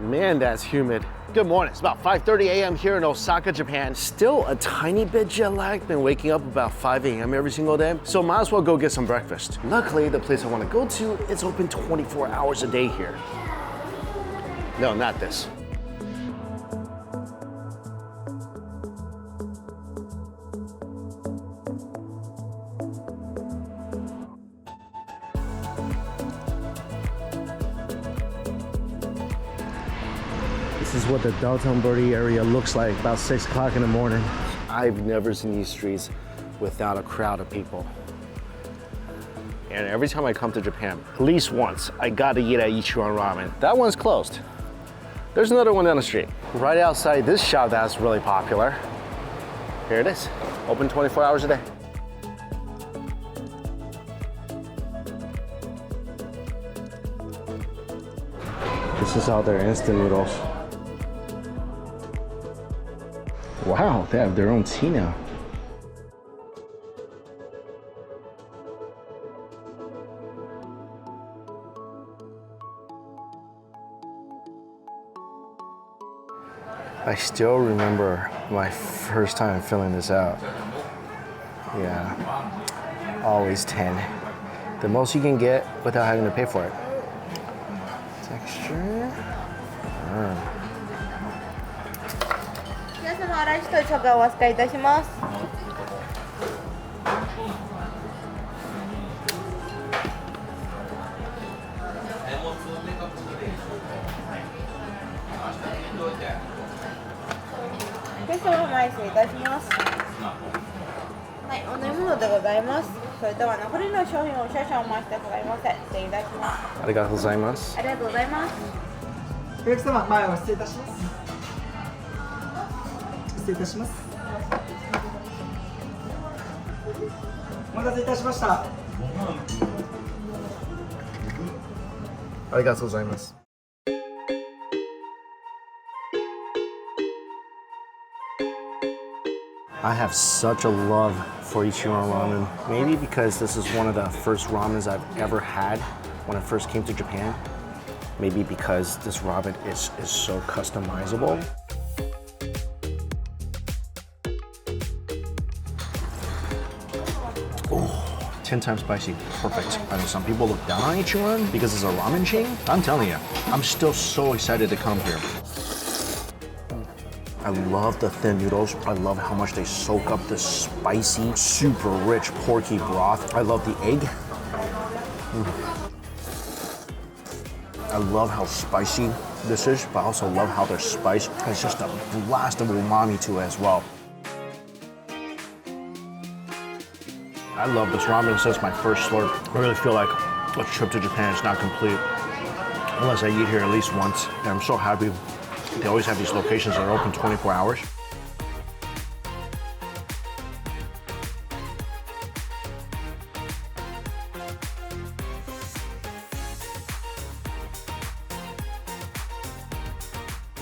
Man, that's humid. Good morning. It's about 5:30 a.m. here in Osaka, Japan. Still a tiny bit jet lagged. Been waking up about 5 a.m. every single day. So might as well go get some breakfast. Luckily, the place I want to go to is open 24 hours a day here. No, not this. This is what the Dotonbori area looks like about 6 o'clock in the morning. I've never seen these streets without a crowd of people. And every time I come to Japan, at least once, I gotta eat at Ichiran Ramen. That one's closed. There's another one down the street. Right outside this shop that's really popular. Here it is, open 24 hours a day. This is all their instant noodles. Wow, they have their own tea now. I still remember my first time filling this out. Yeah, always 10. The most you can get without having to pay for it. Texture. 皆様、ライスとチョコをお扱いいたします。ペソの枚数いたします。はい、お飲み物でございます。それでは残りの商品を少々お待ちくださいませ。失礼いたします。ありがとうございます。ありがとうございます。お客様、前を失礼いたします。失礼いたします。お待たせいたしました。ありがとうございます。I have such a love for Ichiran Ramen. Maybe because this is one of the first ramens I've ever had when I first came to Japan. Maybe because this ramen is so customizable. Oh, 10 times spicy, perfect. I know some people look down on Ichiran because it's a ramen chain. I'm telling you, I'm still so excited to come here. I love the thin noodles. I love how much they soak up this spicy, super rich porky broth. I love the egg. I love how spicy this is, but I also love how their spice has just a blast of umami to it as well. I love this ramen since my first slurp. I really feel like a trip to Japan is not complete unless I eat here at least once. And I'm so happy they always have these locations that are open 24 hours.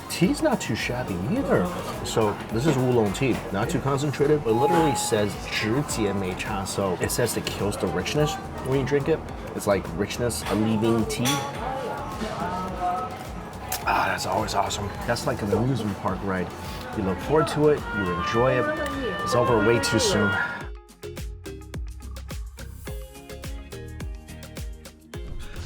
Tea's not too shabby either. So this is oolong tea, not too concentrated, but literally says 直接没茶, so it says it kills the richness when you drink it. It's like richness, leaving tea. Ah, that's always awesome. That's like an amusement park ride. You look forward to it, you enjoy it. It's over way too soon.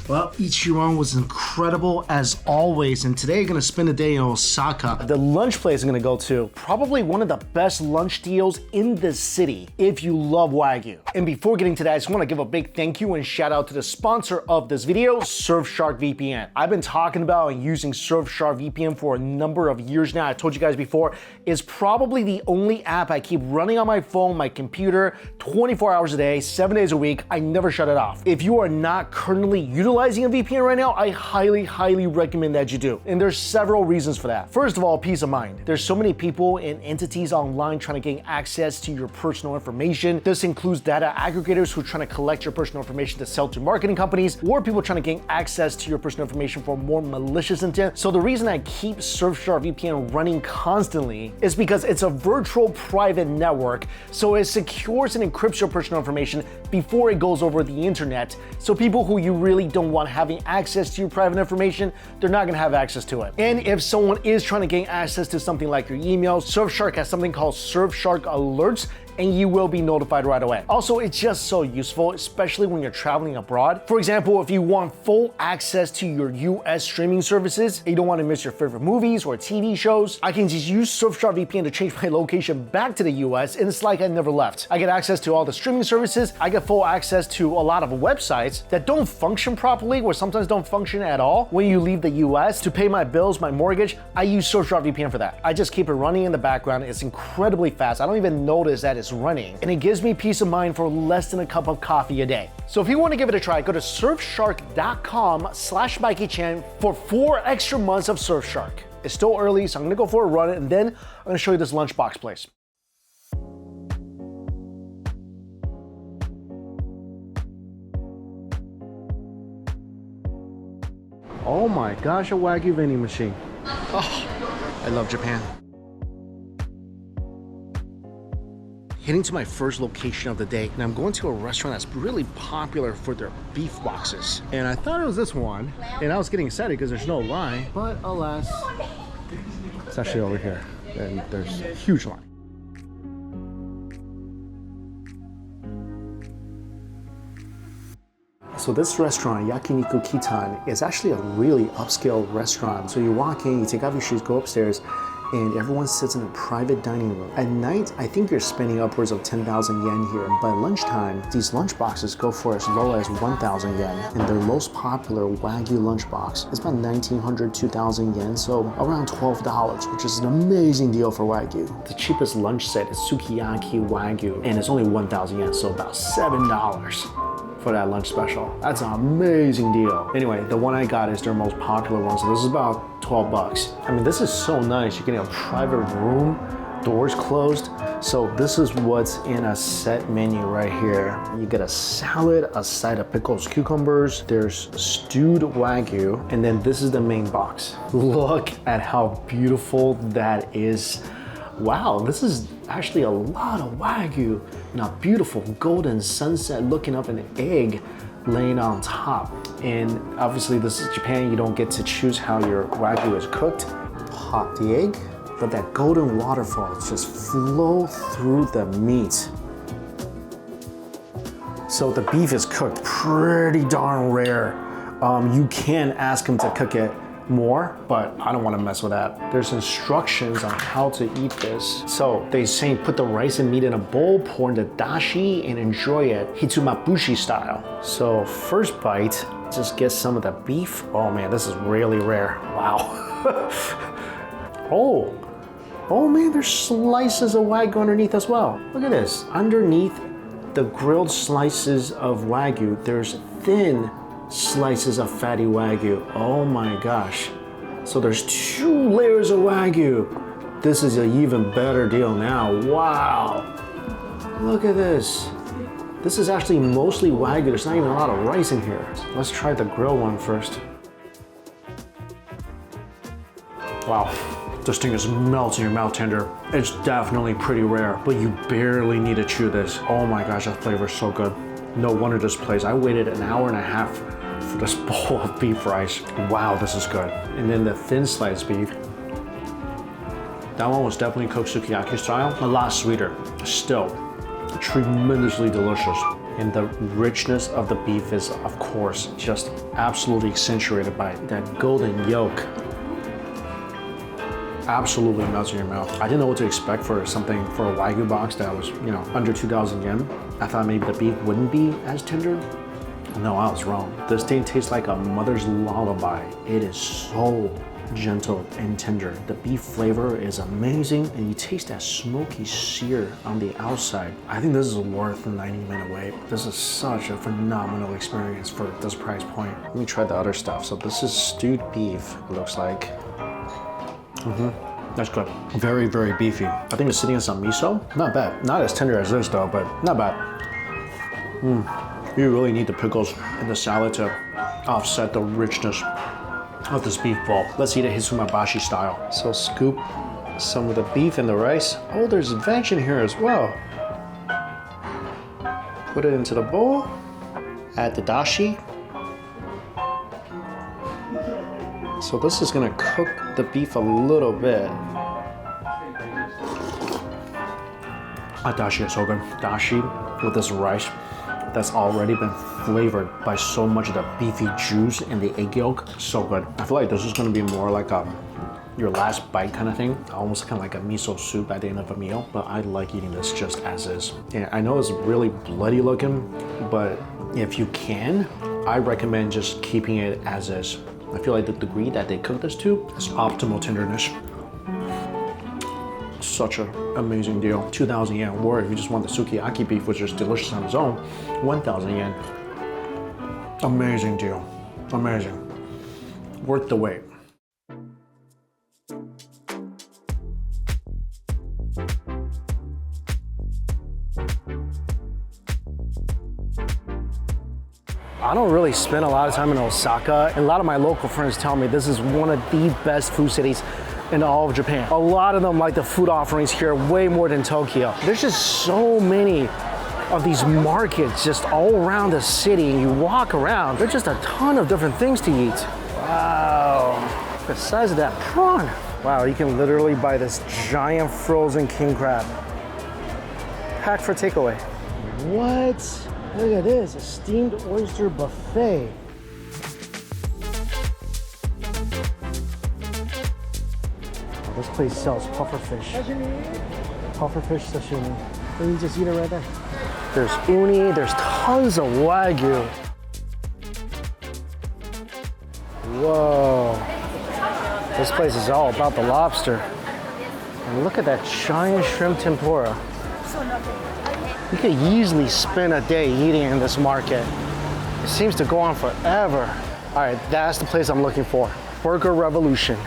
Well, Ichiran was incredible as always, and today I'm gonna spend a day in Osaka. The lunch place I'm gonna go to, probably one of the best lunch deals in the city if you love wagyu. And before getting to that, I just wanna give a big thank you and shout out to the sponsor of this video, Surfshark VPN. I've been talking about and using Surfshark VPN for a number of years now. I told you guys before, it's probably the only app I keep running on my phone, my computer, 24 hours a day, 7 days a week. I never shut it off. If you are not currently utilizing a VPN right now, I highly recommend that you do. And there's several reasons for that. First of all, peace of mind. There's so many people and entities online trying to gain access to your personal information. This includes data aggregators who are trying to collect your personal information to sell to marketing companies, or people trying to gain access to your personal information for more malicious intent. So the reason I keep Surfshark VPN running constantly is because it's a virtual private network, so it secures and encrypts your personal information before it goes over the internet. So people who you really don't want having access to your private private information, they're not gonna have access to it. And if someone is trying to gain access to something like your email, Surfshark has something called Surfshark Alerts, and you will be notified right away. Also, it's just so useful, especially when you're traveling abroad. For example, if you want full access to your US streaming services, and you don't want to miss your favorite movies or TV shows, I can just use Surfshark VPN to change my location back to the US, and it's like I never left. I get access to all the streaming services, I get full access to a lot of websites that don't function properly, or sometimes don't function at all when you leave the US. To pay my bills, my mortgage, I use Surfshark VPN for that. I just keep it running in the background. It's incredibly fast. I don't even notice that it's running, and it gives me peace of mind for less than a cup of coffee a day. So if you want to give it a try, go to surfshark.com/MikeyChan for 4 extra months of Surfshark. It's still early, so I'm gonna go for a run, and then I'm gonna show you this lunchbox place. Oh my gosh, a wagyu vending machine. Oh, I love Japan. Heading to my first location of the day, and I'm going to a restaurant that's really popular for their beef boxes. And I thought it was this one, and I was getting excited because there's no line, but alas, it's actually over here, and there's a huge line. So this restaurant, Yakiniku Kitan, is actually a really upscale restaurant. So you walk in, you take off your shoes, go upstairs, and everyone sits in a private dining room. At night, I think you're spending upwards of 10,000 yen here. By lunchtime, these lunch boxes go for as low as 1,000 yen. And their most popular wagyu lunch box is about 1,900, 2,000 yen, so around $12, which is an amazing deal for wagyu. The cheapest lunch set is sukiyaki wagyu, and it's only 1,000 yen, so about $7 for that lunch special. That's an amazing deal. Anyway, the one I got is their most popular one, so this is about 12 bucks. I mean, this is so nice. You're getting a private room, doors closed. So this is what's in a set menu right here. You get a salad, a side of pickles, cucumbers, there's stewed wagyu, and then this is the main box. Look at how beautiful that is. Wow, this is actually a lot of wagyu and a beautiful golden sunset looking up an egg laying on top. And obviously this is Japan, you don't get to choose how your wagyu is cooked. Pop the egg, let that golden waterfall just flow through the meat. So the beef is cooked pretty darn rare. You can ask them to cook it more, but I don't want to mess with that. There's instructions on how to eat this. So they say put the rice and meat in a bowl, pour in the dashi, and enjoy it hitsumabushi style. So first bite, just get some of the beef. Oh man, this is really rare. Wow. Oh man, there's slices of wagyu underneath as well. Look at this. Underneath the grilled slices of wagyu, there's thin slices of fatty wagyu. Oh my gosh. So there's 2 layers of wagyu. This is an even better deal now. Wow. Look at this. This is actually mostly wagyu. There's not even a lot of rice in here. Let's try the grilled one first. Wow. This thing just melts in your mouth tender. It's definitely pretty rare, but you barely need to chew this. Oh my gosh, that flavor is so good. No wonder this place. I waited an hour and a half for this bowl of beef rice. Wow, this is good. And then the thin sliced beef. That one was definitely cooked sukiyaki style. A lot sweeter. Still, tremendously delicious. And the richness of the beef is, of course, just absolutely accentuated by that golden yolk. Absolutely melts in your mouth. I didn't know what to expect for something for a wagyu box that was, under 2,000 yen. I thought maybe the beef wouldn't be as tender. No, I was wrong. This thing tastes like a mother's lullaby. It is so gentle and tender. The beef flavor is amazing, and you taste that smoky sear on the outside. I think this is worth the 90-minute wait. This is such a phenomenal experience for this price point. Let me try the other stuff. So this is stewed beef, it looks like. That's good. Very, very beefy. I think it's sitting in some miso. Not bad. Not as tender as this though, but not bad. You really need the pickles and the salad to offset the richness of this beef bowl. Let's eat it hitsumabushi style. So scoop some of the beef in the rice. Oh, there's veg in here as well. Put it into the bowl. Add the dashi. So this is gonna cook the beef a little bit. Dashi is so good. Dashi with this rice that's already been flavored by so much of the beefy juice in the egg yolk. So good. I feel like this is gonna be more like your last bite kind of thing. Almost kind of like a miso soup at the end of a meal. But I like eating this just as is. Yeah, I know it's really bloody looking, but if you can, I recommend just keeping it as is. I feel like the degree that they cook this to is optimal tenderness. Such an amazing deal. 2,000 yen, or if you just want the sukiyaki beef, which is delicious on its own, 1,000 yen. Amazing deal. Amazing. Worth the wait. I don't really spend a lot of time in Osaka, and a lot of my local friends tell me this is one of the best food cities in all of Japan. A lot of them like the food offerings here way more than Tokyo. There's just so many of these markets just all around the city, and you walk around, there's just a ton of different things to eat. Wow, the size of that prawn. Wow, you can literally buy this giant frozen king crab. Packed for takeaway. What? Look at this, a steamed oyster buffet. This place sells pufferfish. Pufferfish sashimi. And you just eat it right there. There's uni, there's tons of wagyu. Whoa. This place is all about the lobster. And look at that giant shrimp tempura. You could easily spend a day eating in this market. It seems to go on forever. All right, that's the place I'm looking for. Burger Revolution.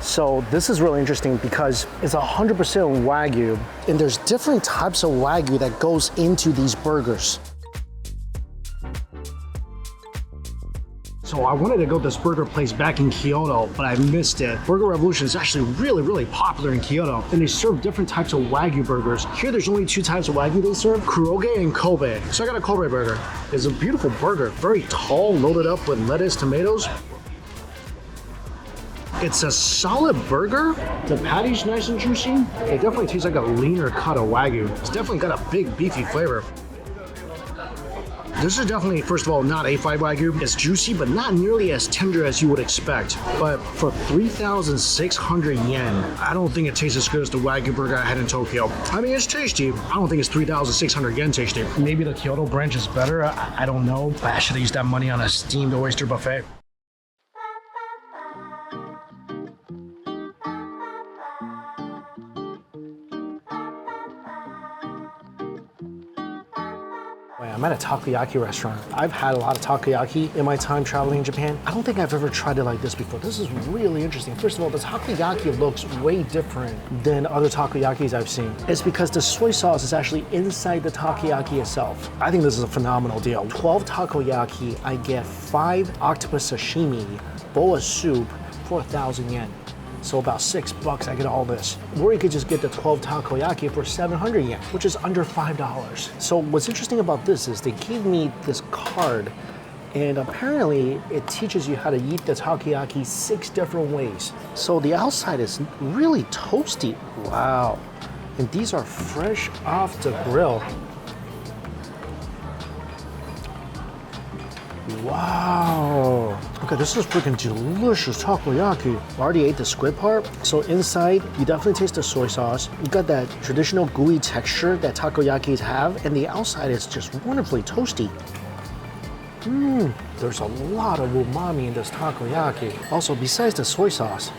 So this is really interesting because it's 100% wagyu, and there's different types of wagyu that goes into these burgers. So I wanted to go to this burger place back in Kyoto, but I missed it. Burger Revolution is actually really, really popular in Kyoto, and they serve different types of wagyu burgers. Here there's only 2 types of wagyu they serve, Kuroge and Kobe. So I got a Kobe burger. It's a beautiful burger, very tall, loaded up with lettuce, tomatoes. It's a solid burger. The patty's nice and juicy. It definitely tastes like a leaner cut of wagyu. It's definitely got a big beefy flavor. This is definitely, first of all, not A5 wagyu. It's juicy, but not nearly as tender as you would expect. But for 3,600 yen, I don't think it tastes as good as the wagyu burger I had in Tokyo. I mean, it's tasty. I don't think it's 3,600 yen tasty. Maybe the Kyoto branch is better. I don't know. But I should have used that money on a steamed oyster buffet. I'm at a takoyaki restaurant. I've had a lot of takoyaki in my time traveling in Japan. I don't think I've ever tried it like this before. This is really interesting. First of all, the takoyaki looks way different than other takoyakis I've seen. It's because the soy sauce is actually inside the takoyaki itself. I think this is a phenomenal deal. 12 takoyaki, I get 5 octopus sashimi, bowl of soup for 1,000 yen. So about $6, I get all this. Or you could just get the 12 takoyaki for 700 yen, which is under $5. So what's interesting about this is they gave me this card, and apparently it teaches you how to eat the takoyaki 6 different ways. So the outside is really toasty. Wow. And these are fresh off the grill. Wow. Okay, this is freaking delicious takoyaki. I already ate the squid part. So inside, you definitely taste the soy sauce. You got that traditional gooey texture that takoyakis have, and the outside is just wonderfully toasty. There's a lot of umami in this takoyaki. Also, besides the soy sauce,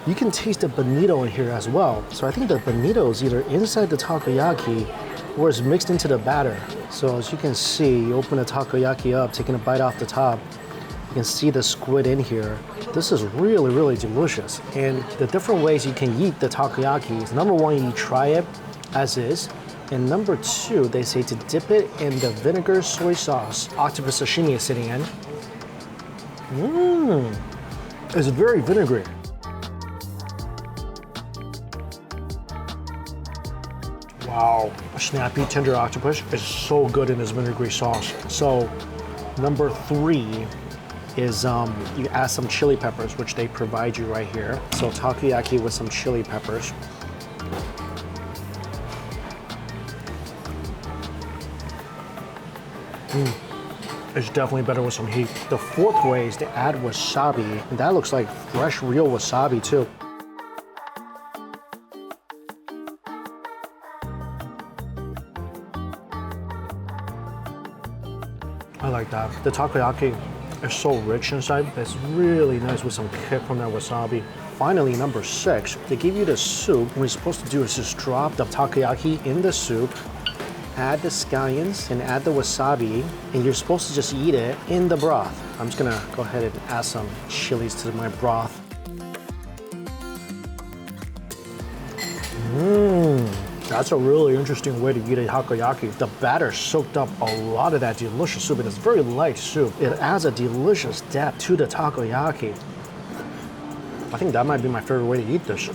you can taste the bonito in here as well. So I think the bonito is either inside the takoyaki or it's mixed into the batter. So as you can see, you open the takoyaki up, taking a bite off the top, you can see the squid in here. This is really, really delicious. And the different ways you can eat the takoyaki is, number 1, you try it as is. And number 2, they say to dip it in the vinegar soy sauce octopus sashimi is sitting in. It's very vinegary. Wow, a snappy, tender octopus is so good in this vinegary sauce. So, number 3, is you add some chili peppers, which they provide you right here. So takoyaki with some chili peppers. It's definitely better with some heat. The fourth way is to add wasabi, and that looks like fresh, real wasabi too. I like that. The takoyaki is so rich inside. It's really nice with some kick from that wasabi. Finally, number 6, they give you the soup. What you're supposed to do is just drop the takoyaki in the soup, add the scallions and add the wasabi, and you're supposed to just eat it in the broth. I'm just gonna go ahead and add some chilies to my broth. That's a really interesting way to eat a takoyaki. The batter soaked up a lot of that delicious soup, and it's very light soup. It adds a delicious depth to the takoyaki. I think that might be my favorite way to eat this.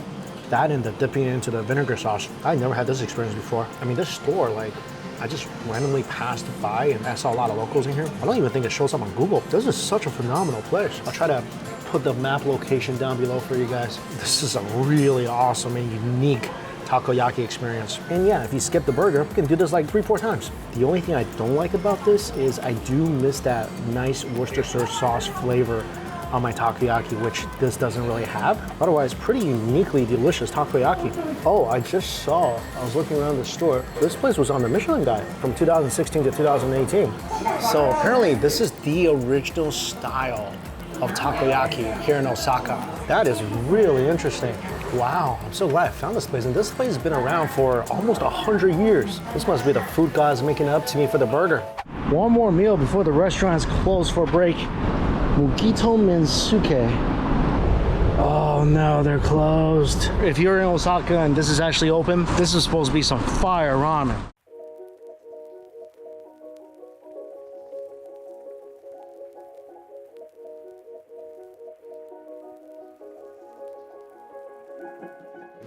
That and the dipping it into the vinegar sauce. I never had this experience before. I mean, this store, like, I just randomly passed by and I saw a lot of locals in here. I don't even think it shows up on Google. This is such a phenomenal place. I'll try to put the map location down below for you guys. This is a really awesome and unique takoyaki experience. And yeah, if you skip the burger, you can do this like 3-4 times. The only thing I don't like about this is I do miss that nice Worcestershire sauce flavor on my takoyaki, which this doesn't really have. Otherwise, pretty uniquely delicious takoyaki. Oh, I just saw, I was looking around the store, this place was on the Michelin Guide from 2016 to 2018. So apparently this is the original style of takoyaki here in Osaka. That is really interesting. Wow, I'm so glad I found this place. And this place has been around for almost 100 years. This must be the food gods making it up to me for the burger. One more meal before the restaurant is closed for a break. Mugito Mensuke. Oh no, they're closed. If you're in Osaka and this is actually open, this is supposed to be some fire ramen.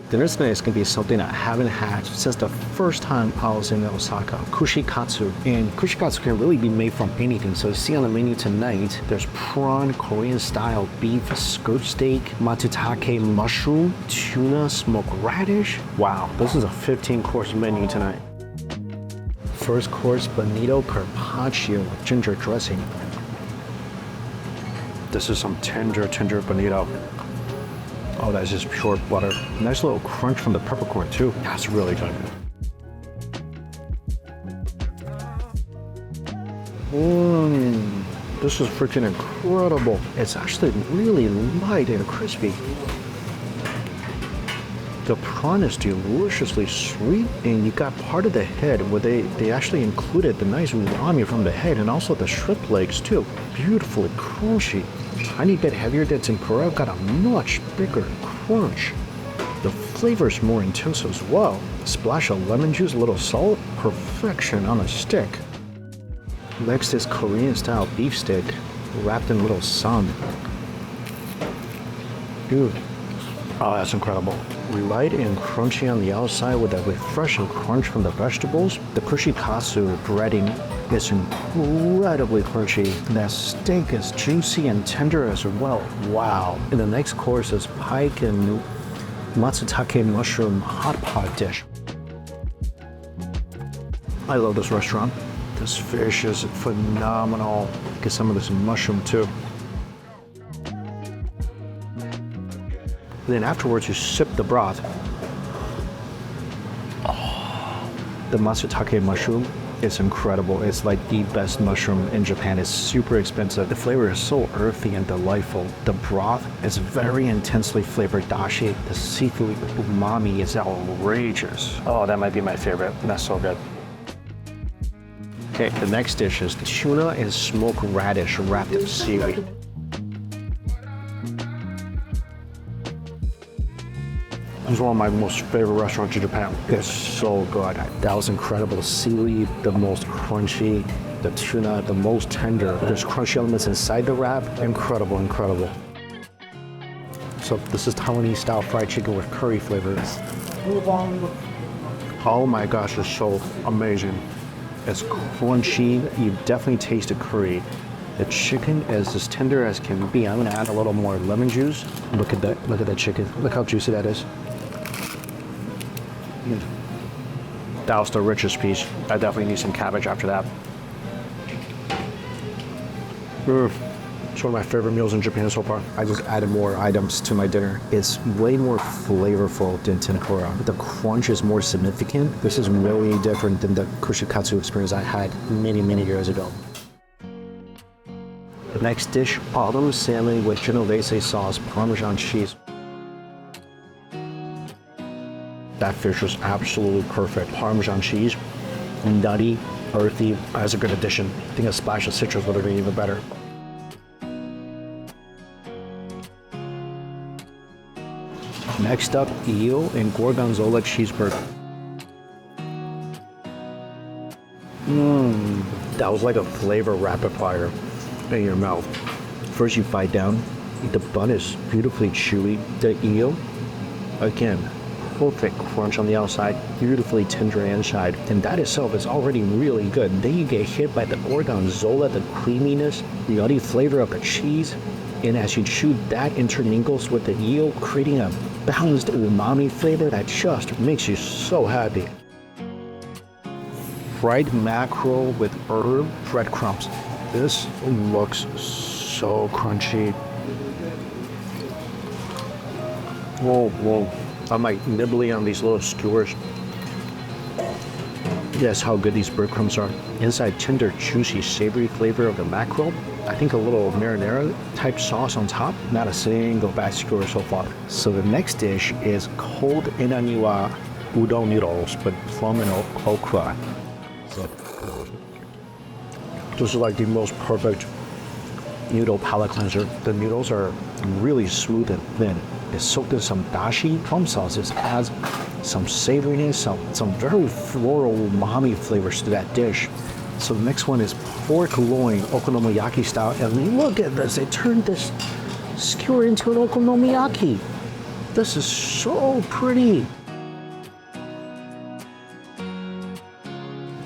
Dinner tonight is going to be something I haven't had since the first time I was in Osaka. Kushikatsu. And kushikatsu can really be made from anything. So you see on the menu tonight, there's prawn, Korean style beef, skirt steak, matsutake mushroom, tuna, smoked radish. Wow, this is a 15-course menu tonight. First course, bonito carpaccio with ginger dressing. This is some tender bonito. Oh, that's just pure butter. Nice little crunch from the peppercorn too. That's really good. This is freaking incredible. It's actually really light and crispy. The prawn is deliciously sweet, and you got part of the head where they actually included the nice umami from the head and also the shrimp legs too. Beautifully crunchy. Tiny bit heavier than tempura, got a much bigger crunch. The flavor is more intense as well. A splash of lemon juice, a little salt, perfection on a stick. Next is Korean style beef steak, wrapped in little sun. Dude, oh, that's incredible. Light and crunchy on the outside with that refreshing crunch from the vegetables. The kushikatsu breading is incredibly crunchy. That steak is juicy and tender as well. Wow. And the next course is pike and matsutake mushroom hot pot dish. I love this restaurant. This fish is phenomenal. Get some of this mushroom too. Then afterwards, you sip the broth. Oh, the matsutake mushroom is incredible. It's like the best mushroom in Japan. It's super expensive. The flavor is so earthy and delightful. The broth is very intensely flavored dashi. The seafood umami is outrageous. Oh, that might be my favorite. That's so good. Okay, the next dish is tuna and smoked radish wrapped in seaweed. This is one of my most favorite restaurants in Japan. It's so good. That was incredible. The seaweed, the most crunchy. The tuna, the most tender. There's crunchy elements inside the wrap. Incredible, incredible. So this is Taiwanese style fried chicken with curry flavors. Oh my gosh, it's so amazing. It's crunchy. You definitely taste the curry. The chicken is as tender as can be. I'm gonna add a little more lemon juice. Look at that chicken. Look how juicy that is. That was the richest piece. I definitely need some cabbage after that. It's one of my favorite meals in Japan so far. I just added more items to my dinner. It's way more flavorful than tempura. The crunch is more significant. This is really different than the kushikatsu experience I had many, many years ago. The next dish, autumn salmon with Genovese sauce, Parmesan cheese. That fish was absolutely perfect. Parmesan cheese, nutty, earthy. That's a good addition. I think a splash of citrus would have been even better. Next up, eel and gorgonzola cheeseburger. That was like a flavor rapid fire in your mouth. First you bite down, the bun is beautifully chewy. The eel, again, perfect crunch on the outside, beautifully tender inside, and that itself is already really good. Then you get hit by the gorgonzola, the creaminess, the nutty flavor of the cheese, and as you chew, that intermingles with the eel, creating a balanced umami flavor that just makes you so happy. Fried mackerel with herb breadcrumbs. This looks so crunchy. Whoa. I'm like nibbling on these little skewers. Yes, how good these breadcrumbs are. Inside, tender, juicy, savory flavor of the mackerel. I think a little marinara type sauce on top. Not a single bad skewer so far. So the next dish is cold inaniwa udon noodles with plum and okra. So, this is like the most perfect noodle palate cleanser. The noodles are really smooth and thin. It's soaked in some dashi. Plum sauce just adds some savoriness, some very floral umami flavors to that dish. So the next one is pork loin, okonomiyaki style. And look at this, they turned this skewer into an okonomiyaki. This is so pretty.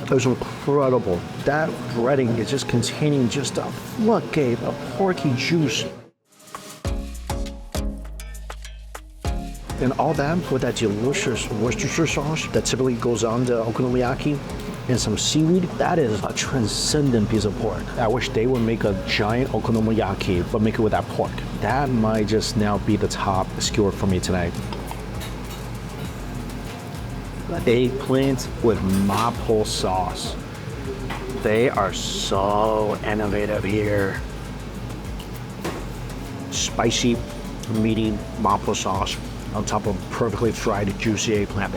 It was incredible. That breading is just containing just a floodgate of porky juice. And all that with that delicious Worcestershire sauce that typically goes on the okonomiyaki and some seaweed, that is a transcendent piece of pork. I wish they would make a giant okonomiyaki, but make it with that pork. That might just now be the top skewer for me tonight. Eggplant with mapo sauce. They are so innovative here. Spicy, meaty mapo sauce on top of perfectly fried, juicy eggplant.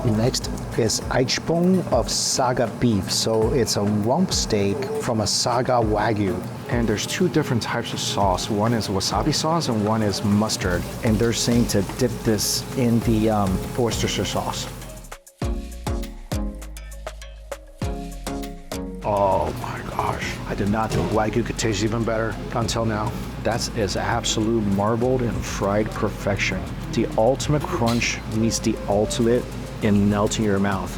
Next is Ichiban of Saga beef. So it's a rump steak from a Saga wagyu. And there's two different types of sauce. One is wasabi sauce and one is mustard. And they're saying to dip this in the Worcestershire sauce. Oh my gosh. I did not think wagyu could taste even better until now. That is absolute marbled and fried perfection. The ultimate crunch meets the ultimate in melting your mouth.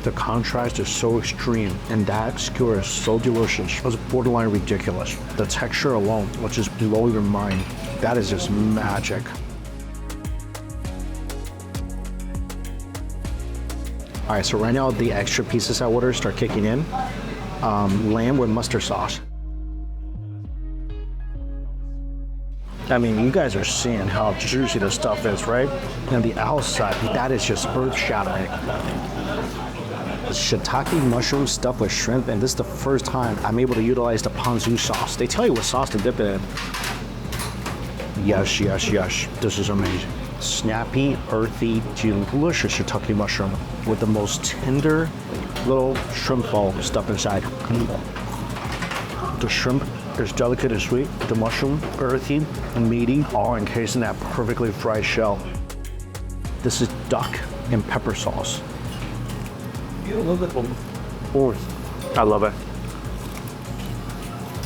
The contrast is so extreme, and that skewer is so delicious. It was borderline ridiculous. The texture alone will just blow your mind. That is just magic. All right, so right now the extra pieces I ordered start kicking in. Lamb with mustard sauce. I mean, you guys are seeing how juicy the stuff is, right? And the outside, that is just earth-shattering. Shiitake mushroom stuffed with shrimp, and this is the first time I'm able to utilize the ponzu sauce. They tell you what sauce to dip it in. Yes. This is amazing. Snappy, earthy, delicious shiitake mushroom with the most tender little shrimp ball stuffed inside. The shrimp is delicate and sweet. The mushroom, earthy and meaty, all encased in that perfectly fried shell. This is duck and pepper sauce. I love it.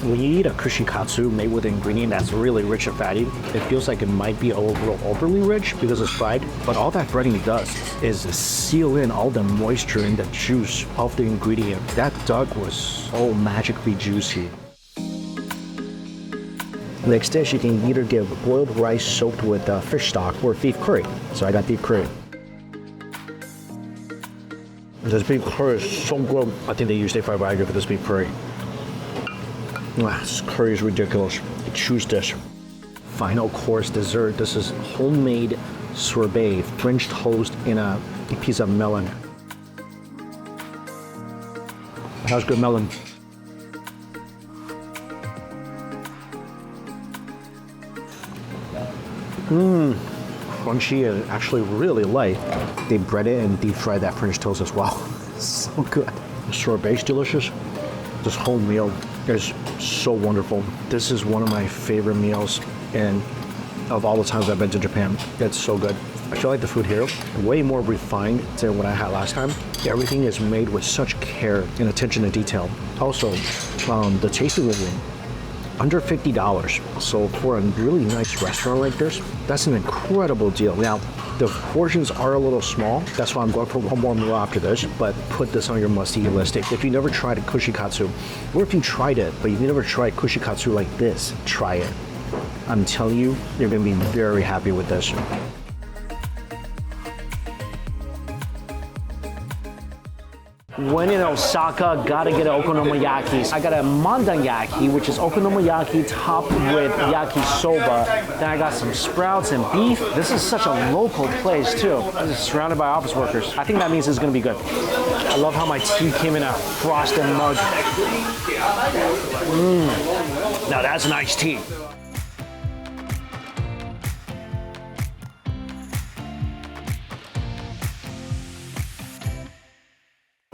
When you eat a kushikatsu made with an ingredient that's really rich and fatty, it feels like it might be a little overly rich because it's fried, but all that breading does is seal in all the moisture and the juice of the ingredient. That duck was so magically juicy. Next dish, you can either get boiled rice soaked with fish stock or beef curry. So I got beef curry. This beef curry is so good. I think they use stir fried wagyu for this beef curry. This curry is ridiculous. Choose this. Final course dessert. This is homemade sorbet, French toast in a piece of melon. How's good melon? Crunchy and actually really light. They bread it and deep fry that French toast as well. So good. The sorbet's delicious. This whole meal is so wonderful. This is one of my favorite meals and of all the times I've been to Japan. It's so good. I feel like the food here is way more refined than what I had last time. Everything is made with such care and attention to detail. Also, the tasting room, under $50. So for a really nice restaurant like this, that's an incredible deal. Now, the portions are a little small. That's why I'm going for one more meal after this, but put this on your must-eat list. If you never tried a kushikatsu, or if you tried it, but you've never tried kushikatsu like this, try it. I'm telling you, you're gonna be very happy with this. When in Osaka, gotta get an okonomiyaki. I got a mandanyaki, which is okonomiyaki topped with yakisoba. Then I got some sprouts and beef. This is such a local place too. This is surrounded by office workers. I think that means it's gonna be good. I love how my tea came in a frosted mug. Now that's nice tea.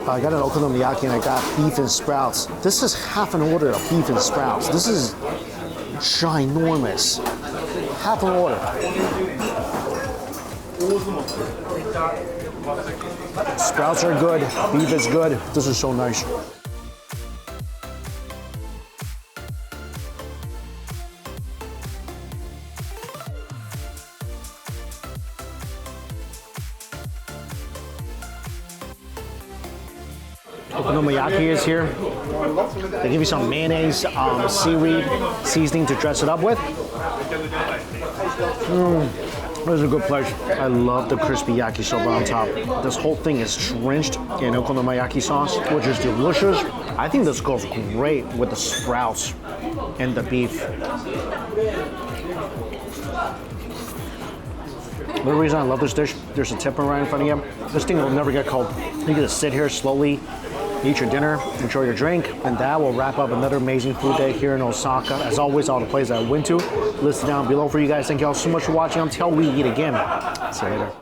I got an okonomiyaki and I got beef and sprouts. This is half an order of beef and sprouts. This is ginormous. Half an order. Sprouts are good, beef is good. This is so nice. Okonomiyaki is here. They give you some mayonnaise, seaweed seasoning to dress it up with. This is a good place. I love the crispy yakisoba on top. This whole thing is drenched in okonomiyaki sauce, which is delicious. I think this goes great with the sprouts and the beef. The reason I love this dish, there's a tip right in front of you. This thing will never get cold. You can just sit here slowly, eat your dinner, enjoy your drink, and that will wrap up another amazing food day here in Osaka. As always, all the places I went to, listed down below for you guys. Thank you all so much for watching. Until we eat again. See you later.